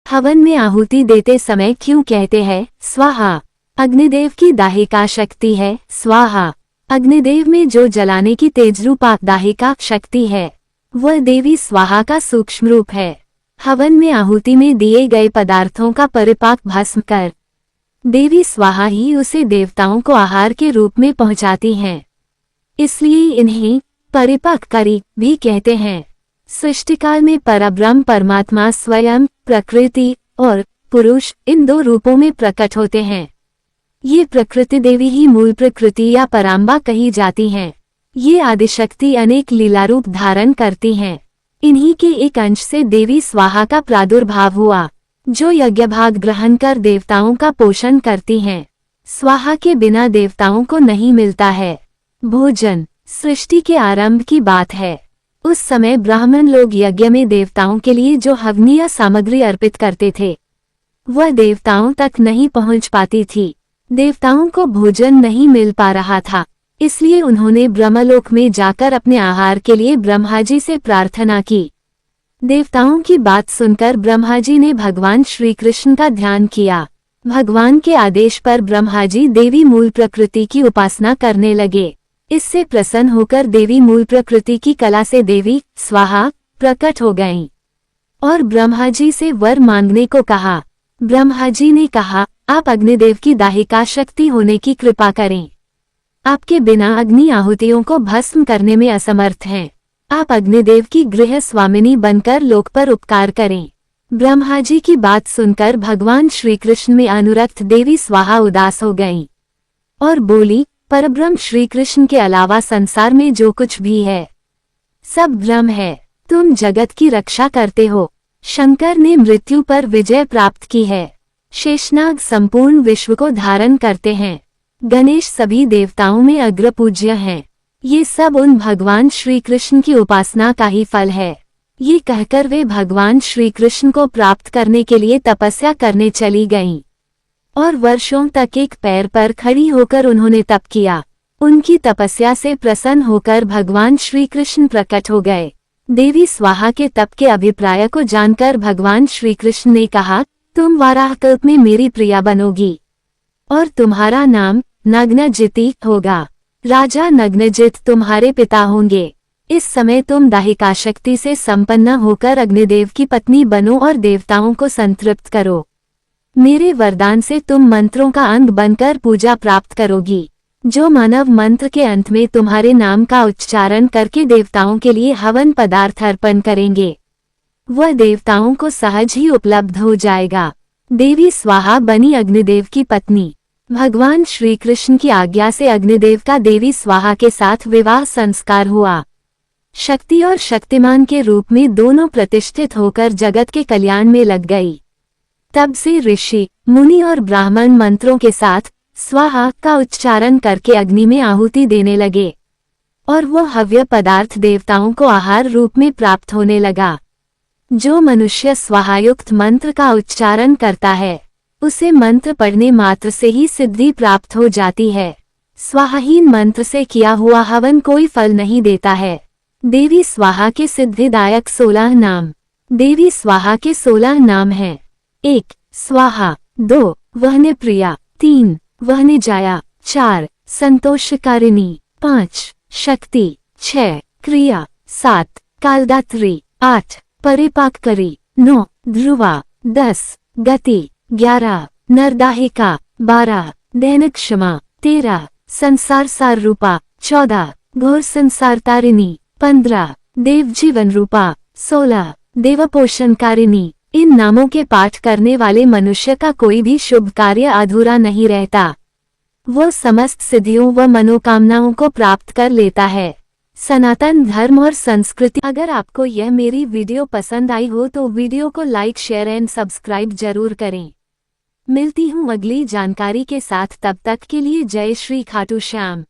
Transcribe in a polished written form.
हवन में आहुति देते समय क्यों कहते हैं स्वाहा? अग्निदेव की दाहिका शक्ति है स्वाहा। अग्निदेव में जो जलाने की तेजरूपा दाहिका शक्ति है वह देवी स्वाहा का सूक्ष्म रूप है। हवन में आहुति में दिए गए पदार्थों का परिपाक भस्म कर देवी स्वाहा ही उसे देवताओं को आहार के रूप में पहुंचाती हैं। इसलिए इन्हें परिपाक करी भी कहते हैं। सृष्टिकाल में परब्रह्म परमात्मा स्वयं प्रकृति और पुरुष इन दो रूपों में प्रकट होते हैं। ये प्रकृति देवी ही मूल प्रकृति या पराम्बा कही जाती हैं। ये आदिशक्ति अनेक लीला रूप धारण करती हैं। इन्हीं के एक अंश से देवी स्वाहा का प्रादुर्भाव हुआ, जो यज्ञ भाग ग्रहण कर देवताओं का पोषण करती हैं। स्वाहा के बिना देवताओं को नहीं मिलता है भोजन। सृष्टि के आरंभ की बात है। उस समय ब्राह्मण लोग यज्ञ में देवताओं के लिए जो हवनीय सामग्री अर्पित करते थे वह देवताओं तक नहीं पहुंच पाती थी। देवताओं को भोजन नहीं मिल पा रहा था, इसलिए उन्होंने ब्रह्मलोक में जाकर अपने आहार के लिए ब्रह्मा जी से प्रार्थना की। देवताओं की बात सुनकर ब्रह्मा जी ने भगवान श्री कृष्ण का ध्यान किया। भगवान के आदेश पर ब्रह्मा जी देवी मूल प्रकृति की उपासना करने लगे। इससे प्रसन्न होकर देवी मूल प्रकृति की कला से देवी स्वाहा प्रकट हो गईं और ब्रह्मा जी से वर मांगने को कहा। ब्रह्मा जी ने कहा, आप अग्निदेव की दाहिका शक्ति होने की कृपा करें। आपके बिना अग्नि आहुतियों को भस्म करने में असमर्थ हैं। आप अग्निदेव की गृह स्वामिनी बनकर लोक पर उपकार करें। ब्रह्मा जी की बात सुनकर भगवान श्री कृष्ण में अनुरक्त देवी स्वाहा उदास हो गईं और बोली, परब्रह्म श्री कृष्ण के अलावा संसार में जो कुछ भी है सब भ्रम है। तुम जगत की रक्षा करते हो। शंकर ने मृत्यु पर विजय प्राप्त की है। शेषनाग संपूर्ण विश्व को धारण करते हैं। गणेश सभी देवताओं में अग्रपूज्य हैं। ये सब उन भगवान श्री कृष्ण की उपासना का ही फल है। ये कहकर वे भगवान श्री कृष्ण को प्राप्त करने के लिए तपस्या करने चली गईं और वर्षों तक एक पैर पर खड़ी होकर उन्होंने तप किया। उनकी तपस्या से प्रसन्न होकर भगवान श्री कृष्ण प्रकट हो गए। देवी स्वाहा के तप के अभिप्राय को जानकर भगवान श्री कृष्ण ने कहा, तुम वाराहकल्प में मेरी प्रिया बनोगी और तुम्हारा नाम नग्नजिति होगा। राजा नग्नजित तुम्हारे पिता होंगे। इस समय तुम दाहिका शक्ति से संपन्न होकर अग्निदेव की पत्नी बनो और देवताओं को संतृप्त करो। मेरे वरदान से तुम मंत्रों का अंग बनकर पूजा प्राप्त करोगी। जो मानव मंत्र के अंत में तुम्हारे नाम का उच्चारण करके देवताओं के लिए हवन पदार्थ अर्पण करेंगे वह देवताओं को सहज ही उपलब्ध हो जाएगा। देवी स्वाहा बनी अग्निदेव की पत्नी। भगवान श्री कृष्ण की आज्ञा से अग्निदेव का देवी स्वाहा के साथ विवाह संस्कार हुआ। शक्ति और शक्तिमान के रूप में दोनों प्रतिष्ठित होकर जगत के कल्याण में लग गई। तब से ऋषि मुनि और ब्राह्मण मंत्रों के साथ स्वाहा का उच्चारण करके अग्नि में आहुति देने लगे और वह हव्य पदार्थ देवताओं को आहार रूप में प्राप्त होने लगा। जो मनुष्य स्वाहायुक्त मंत्र का उच्चारण करता है उसे मंत्र पढ़ने मात्र से ही सिद्धि प्राप्त हो जाती है। स्वाहाहीन मंत्र से किया हुआ हवन कोई फल नहीं देता है। देवी स्वाहा के सिद्धिदायक 16 नाम। देवी स्वाहा के 16 नाम हैं। 1. स्वाहा। 2. वहने प्रिया। 3. वहने जाया। 4. संतोषकारिणी। 5. शक्ति। 6. क्रिया। 7. कालदात्री। 8. परिपाकरी। 9. ध्रुवा। 10. गति। 11. नरदाहिका। 12. दैनक्षमा। 13. संसार सार रूपा। 14. घोर संसार तारिणी। 15. देव जीवन रूपा। 16. देवपोषणकारिणी। इन नामों के पाठ करने वाले मनुष्य का कोई भी शुभ कार्य अधूरा नहीं रहता। वह समस्त सिद्धियों व मनोकामनाओं को प्राप्त कर लेता है। सनातन धर्म और संस्कृति। अगर आपको यह मेरी वीडियो पसंद आई हो तो वीडियो को लाइक शेयर एंड सब्सक्राइब जरूर करें। मिलती हूँ अगली जानकारी के साथ, तब तक के लिए जय श्री खाटू श्याम।